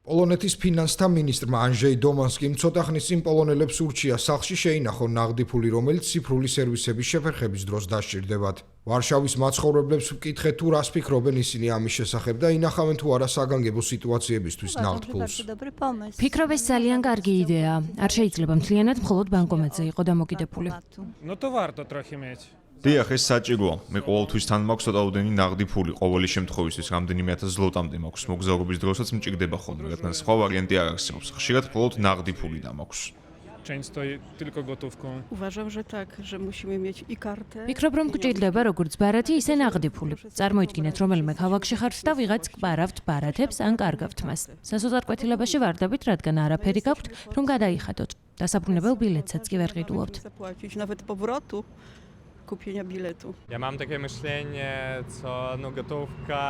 პოლონეთის ფინანსთა მინისტრმა ანჟეი დომანსკიმ ცოტა ხნის წინ პოლონელებს ურჩია სახლში შეინახონ ნაღდი ფული, რომელიც ციფრული სერვისების შეფერხების დროს დასჭირდებათ. ვარშავის მაცხოვრებლებს ვკითხეთ თუ რას ფიქრობენ ისინი ამის შესახებ და ინახავენ თუ არა საგანგებო სიტუაციებისთვის ნაღდ ფულს. ფიქრობ ეს ძალიან კარგი იდეაა. არ შეიძლება მთლიანად მხოლოდ ბანკომატზე იყო დამოკიდებული. Ну то варто трохи иметь. დიახ, ეს საჭიროა. მე ყოველთვის თან მაქვს ცოტაოდენი ნაღდი ფული, ყოველი შემთხვევისთვის რამდენიმე 1000 ზლოტამდე მაქვს. მოგზაურობის დროსაც მჭირდება ხოლმე, რადგან სხვა ვარიანტი არ არსებობს. ხშირად მხოლოდ ნაღდი ფული დამაქვს. Często tylko gotówką. Uważam, że tak, że musimy mieć i kartę. ფიქრობ რომ გჭირდება როგორც ბარათი, ისე ნაღდი ფული. წარმოიდგინეთ რომელიმე ქალაქში ხართ და ვიღაც კბარავთ ბარათებს ან კარგავთ მას. სასოწარკვეთილებაში ვარდებით, რადგან არაფერი გაქვთ, რომ გადაიხადოთ. დასაბრუნებელ ბილეთსაც კი ვერ ყიდულობთ. Zapłacić nawet powrotu kupienia biletu. Ja mam takie myślenie, co no gotówka.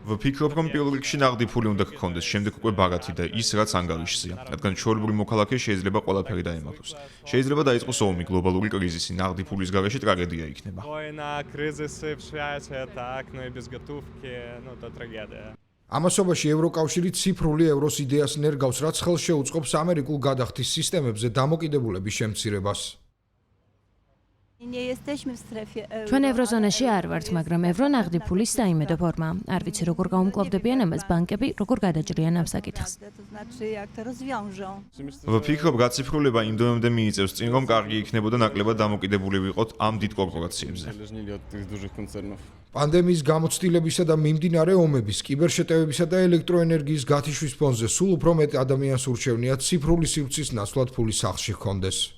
ვფიქრობ, რომ პირველ რიგში ნაღდი ფული უნდა გქონდეს, შემდეგ უკვე ბარათი და ის რაც ანგარიშზეა, რადგან ჩვეულებრივი მოქალაქე შეიძლება ყველაფერი დაემართოს. შეიძლება დაიწყოს ომი, გლობალური კრიზისი, ნაღდი ფულის გარეშე ტრაგედია იქნება. Wojna, kryzysy w świecie, tak, no i bez gotówki, no to tragedia. ამასობაში ევროკავშირი ციფრული ევროს იდეას ნერგავს, რაც ხელს შეუწყობს ამერიკულ გადახდის სისტემებზე დამოკიდებულების შემცირებას. ჩვენ ევროზონაში არ ვართ, მაგრამ ევრო ნაღდი ფულის საიმედო ფორმაა. არ ვიცი როგორ გაუმკლავდებიან ამას ბანკები, როგორ გადაჭრიან ამ საკითხს. ვფიქრობ, გაციფრულება იმ დონემდე მიიწევს წინ, რომ კარგი იქნებოდა ნაკლებად დამოკიდებული ვიყოთ ამ დიდ კორპორაციებზე. პანდემიის გამოცდილებისა და მიმდინარე ომების, კიბერშეტევებისა და ელექტროენერგიის გათიშვის ფონზე სულ უფრო მეტ ადამიანს ურჩევნია ციფრული სივრცის ნაცვლად ფული სახლში ჰქონდეს.